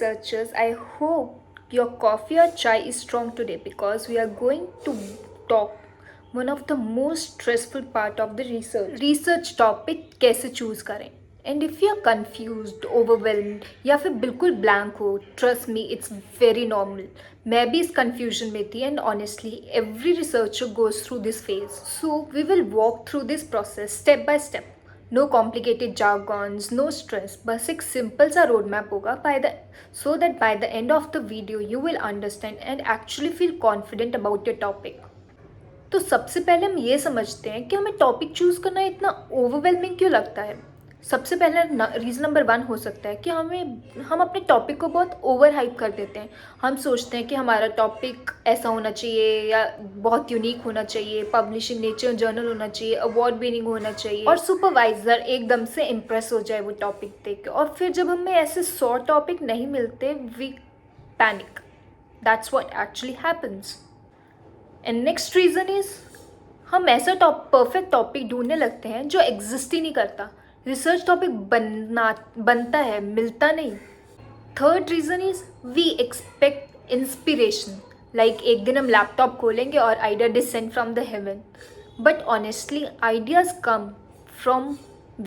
researchers, I hope your coffee or chai is strong today because we are going to talk one of the most stressful part of the research topic कैसे choose करें. And if you are confused, overwhelmed या फिर बिल्कुल blank हो, trust me, it's very normal. मैं भी इस confusion में थी and honestly, every researcher goes through this phase. So we will walk through this process step by step. No complicated jargons, no stress, बस एक सिंपल सा road map होगा so that by the end of the video you will understand and actually feel confident about your topic. तो सबसे पहले हम ये समझते हैं कि हमें टॉपिक चूज़ करना इतना ओवरवेलमिंग क्यों लगता है. सबसे पहला रीज़न नंबर 1 हो सकता है कि हम अपने टॉपिक को बहुत ओवर हाइप कर देते हैं. हम सोचते हैं कि हमारा टॉपिक ऐसा होना चाहिए या बहुत यूनिक होना चाहिए, पब्लिशिंग नेचर जर्नल होना चाहिए, अवार्ड विनिंग होना चाहिए और सुपरवाइज़र एकदम से इम्प्रेस हो जाए वो टॉपिक देख के. और फिर जब हमें ऐसे 100 टॉपिक नहीं मिलते, we panic. That's what actually happens. And next reason is हम ऐसा परफेक्ट टॉपिक ढूंढने लगते हैं जो एग्जिस्ट ही नहीं करता. रिसर्च टॉपिक बनता है, मिलता नहीं. Third reason is we expect inspiration. Like एक दिन हम लैपटॉप खोलेंगे और idea descend from the heaven. But honestly ideas come from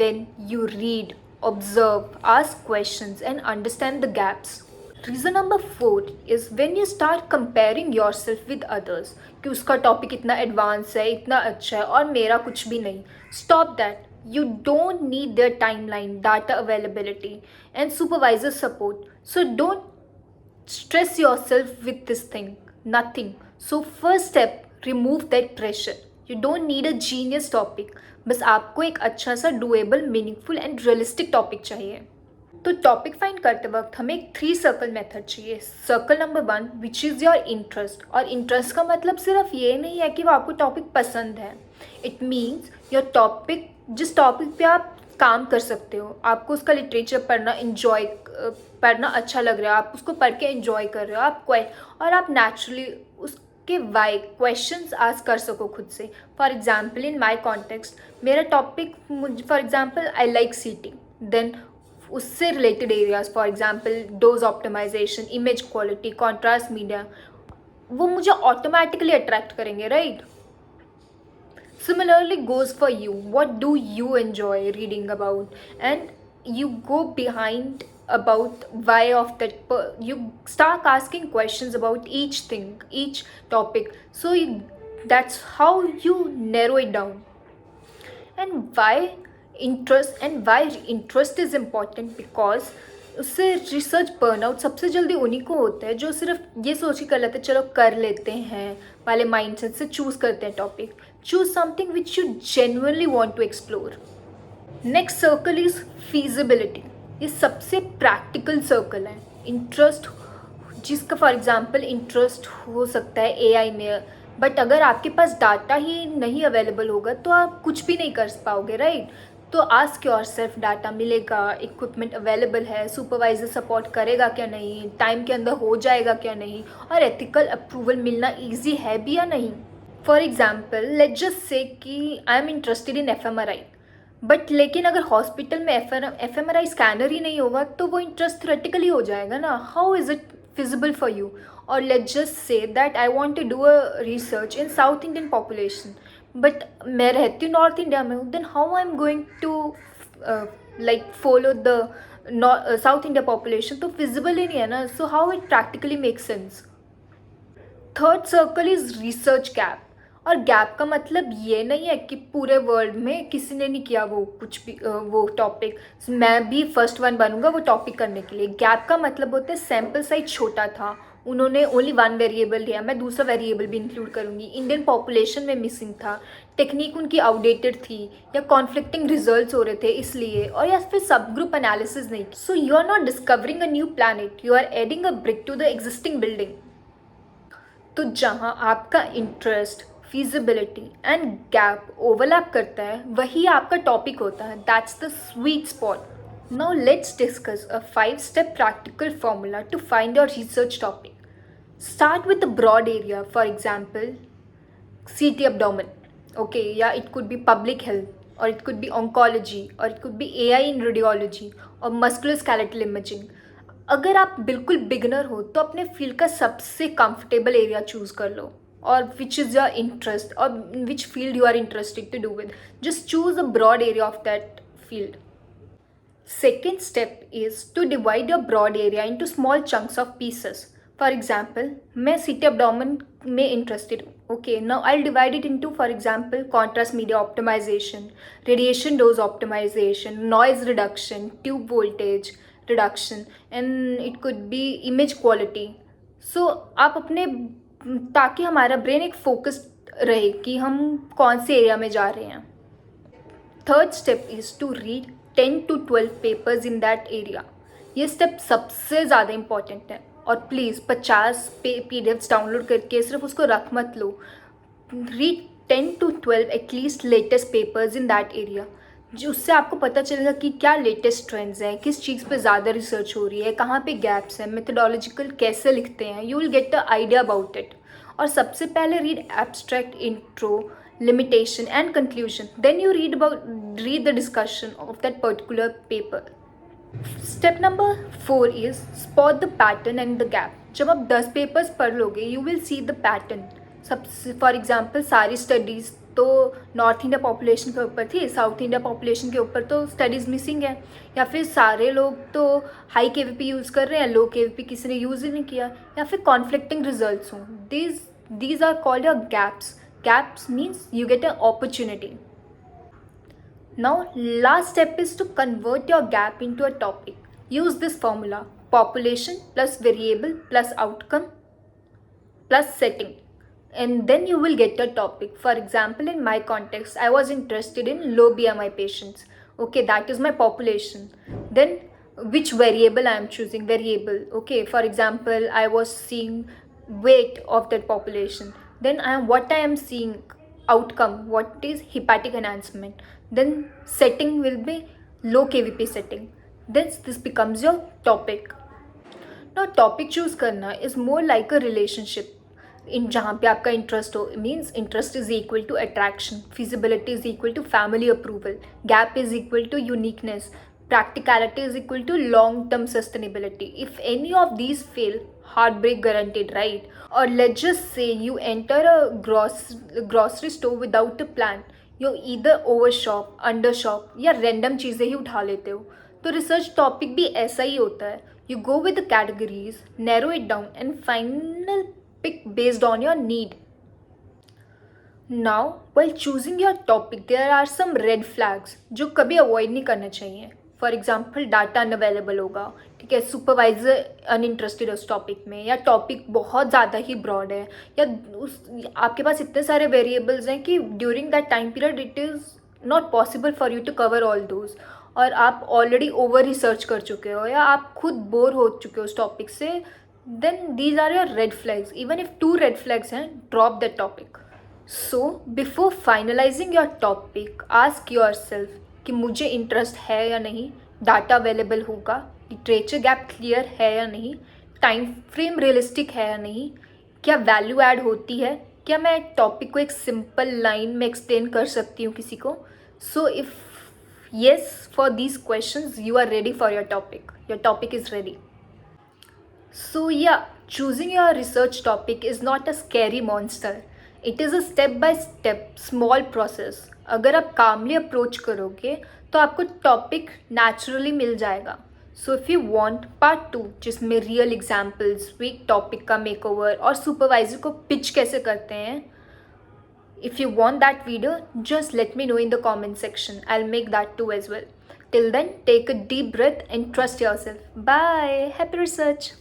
when you read, observe, ask questions and understand the gaps. Reason number 4 is when you start comparing yourself with others कि उसका topic इतना advance है, इतना अच्छा है और मेरा कुछ भी नहीं. Stop that. You don't need their timeline, data availability and supervisor support. So don't stress yourself with this thing. Nothing. So first step, remove that pressure. You don't need a genius topic. बस आपको एक अच्छा सा doable, meaningful and realistic topic चाहिए. तो topic find करते वक्त हमें एक 3 सर्कल मेथड चाहिए. Circle number 1 which is your interest. और इंटरेस्ट का मतलब सिर्फ ये नहीं है कि वो आपको टॉपिक पसंद है. इट मीन्स योर टॉपिक, जिस टॉपिक पे आप काम कर सकते हो, आपको उसका लिटरेचर पढ़ना अच्छा लग रहा है, आप उसको पढ़ के इन्जॉय कर रहे हो, और आप नेचुरली उसके वाई क्वेश्चंस आस्क कर सको खुद से. For example in my context मेरा topic, for example I like CT, then उससे related areas, for example dose optimization, image quality, contrast media, वो मुझे ऑटोमेटिकली अट्रैक्ट करेंगे, right. Similarly goes for you. What do you enjoy reading about? And you go behind about why of that. You start asking questions about each thing, each topic. So that's how you narrow it down. And why interest is important because उससे research burnout सबसे जल्दी उन्हीं को होता है जो सिर्फ ये सोच के कर लेते हैं चलो कर लेते हैं वाले माइंडसेट से चूज़ करते हैं topic. Choose something which you genuinely want to explore. Next circle is feasibility. ये सबसे प्रैक्टिकल सर्कल है. इंटरेस्ट, जिसका फॉर एग्जांपल इंटरेस्ट हो सकता है एआई में, बट अगर आपके पास डाटा ही नहीं अवेलेबल होगा तो आप कुछ भी नहीं कर पाओगे, राइट. तो आस्क योरसेल्फ, डाटा मिलेगा, इक्विपमेंट अवेलेबल है, सुपरवाइजर सपोर्ट करेगा क्या नहीं, टाइम के अंदर हो जाएगा क्या नहीं, और एथिकल अप्रूवल मिलना ईजी है भी या नहीं. फॉर एग्जाम्पल लेट्स जस्ट से कि I am interested in FMRI, but लेकिन अगर हॉस्पिटल में FMRI स्कैनर ही नहीं होगा तो वो इंटरेस्ट थ्योरेटिकली हो जाएगा ना. How is it feasible for you. और let's just say that I want to do a research in South Indian population, but मैं रहती हूँ नॉर्थ इंडिया में, then how I am going to like follow the South India population. तो feasible ही नहीं है ना. So how it practically make sense. Third circle is research gap. और गैप का मतलब ये नहीं है कि पूरे वर्ल्ड में किसी ने नहीं किया वो कुछ भी वो टॉपिक, मैं भी फर्स्ट वन बनूंगा वो टॉपिक करने के लिए. गैप का मतलब होता है सैम्पल साइज छोटा था, उन्होंने ओनली 1 वेरिएबल लिया, मैं दूसरा वेरिएबल भी इंक्लूड करूँगी. इंडियन पॉपुलेशन में मिसिंग था, टेक्निक उनकी आउटडेटेड थी, या कॉन्फ्लिक्टिंग रिजल्ट्स हो रहे थे इसलिए, और या फिर सब ग्रुप एनालिसिस नहीं. So you are not discovering a new planet, you are adding a brick to the existing building. तो जहाँ आपका interest, feasibility and gap overlap करता है वही आपका टॉपिक होता है. That's the sweet spot. Now let's discuss a 5-step practical formula to find your research topic. Start with a broad area, for example CT abdomen, okay, yeah, it could be public health or it could be oncology or it could be AI in radiology or musculoskeletal imaging. अगर आप बिल्कुल beginner हो तो अपने field का सबसे comfortable area choose कर लो, और विच इज़ योर इंटरेस्ट और which field you are interested to do with. Just choose a broad area of that field. Second step is to divide your broad area into small chunks of pieces. For example, मैं CT abdomen में interested हूँ. Okay, now I'll divide it into, for example, contrast media optimization, radiation dose optimization, noise reduction, tube voltage reduction, and it could be image quality. So आप अपने, ताकि हमारा brain एक focused रहे कि हम कौन से एरिया में जा रहे हैं. Third step is to read 10 to 12 papers in that area. ये स्टेप सबसे ज़्यादा इम्पॉर्टेंट है, और प्लीज़ 50 PDFs डाउनलोड करके सिर्फ उसको रख मत लो. Read 10 to 12 at least latest papers in that area, जो उससे आपको पता चलेगा कि क्या लेटेस्ट ट्रेंड्स हैं, किस चीज़ पे ज़्यादा रिसर्च हो रही है, कहाँ पे गैप्स हैं, मेथडोलॉजिकल कैसे लिखते हैं. You will get the idea about it. और सबसे पहले read abstract, intro, limitation and conclusion. Then you read the discussion of that particular paper. Step number 4 is spot the pattern and the gap. जब आप 10 papers पढ़ लोगे you will see the pattern. For example सारी studies तो north India population के ऊपर थी, south India population के ऊपर तो स्टडीज़ मिसिंग है, या फिर सारे लोग तो हाई KVP यूज़ कर रहे हैं, लो KVP किसी ने यूज़ ही नहीं किया, या फिर कॉन्फ्लिक्टिंग रिजल्ट्स हों. these are called your gaps. Gaps means you get an opportunity. Now last step is to convert your gap into a topic. Use this formula: population plus variable plus outcome plus setting, and then you will get a topic. For example, in my context, I was interested in low BMI patients. Okay, that is my population. Then which variable I am choosing? Variable. Okay, for example, I was seeing weight of that population. Then what I am seeing outcome, what is hepatic enhancement. Then setting will be low KVP setting. This becomes your topic. Now topic choose करना is more like a relationship. इन जहाँ पे आपका interest हो, means interest is equal to attraction, feasibility is equal to family approval, gap is equal to uniqueness, practicality is equal to long-term sustainability. If any of these fail, heartbreak guaranteed, right? Or let's just say you enter a grocery store without a plan. You either overshop, undershop या random चीज़ें ही उठा लेते हो. तो research topic भी ऐसा ही होता है. You go with the categories, narrow it down and final pick based on your need. Now, while choosing your topic, there are some red flags जो कभी अवॉइड नहीं करना चाहिए. फॉर एग्जाम्पल डाटा अनअवेलेबल होगा, ठीक है, सुपरवाइजर अनइंटरेस्टेड उस topic में, या टॉपिक बहुत ज़्यादा ही ब्रॉड है, या आपके पास इतने सारे वेरिएबल्स हैं कि during that time period it is not possible for you to cover all those, और आप ऑलरेडी ओवर रिसर्च कर चुके हो या आप खुद बोर हो चुके हो उस टॉपिक से. Then these are your red flags. Even if 2 red flags हैं, drop that topic. So before finalizing your topic, ask yourself कि मुझे इंटरेस्ट है या नहीं, डाटा अवेलेबल होगा, लिटरेचर गैप क्लियर है या नहीं, टाइम फ्रेम रियलिस्टिक है या नहीं, क्या वैल्यू ऐड होती है, क्या मैं टॉपिक को एक सिंपल लाइन में एक्सप्लेन कर सकती हूँ किसी को. So if yes for these questions, you are ready for your topic is ready. So yeah, choosing your research topic is not a scary monster. It is a step by step small process. अगर आप कामली approach करोगे तो आपको topic naturally मिल जाएगा. So if you want part 2 जिसमें real examples, weak topic का makeover और supervisor को पिच कैसे करते हैं, if you want that video, just let me know in the comment section. I'll make that too as well. Till then, take a deep breath and trust yourself. Bye. Happy research.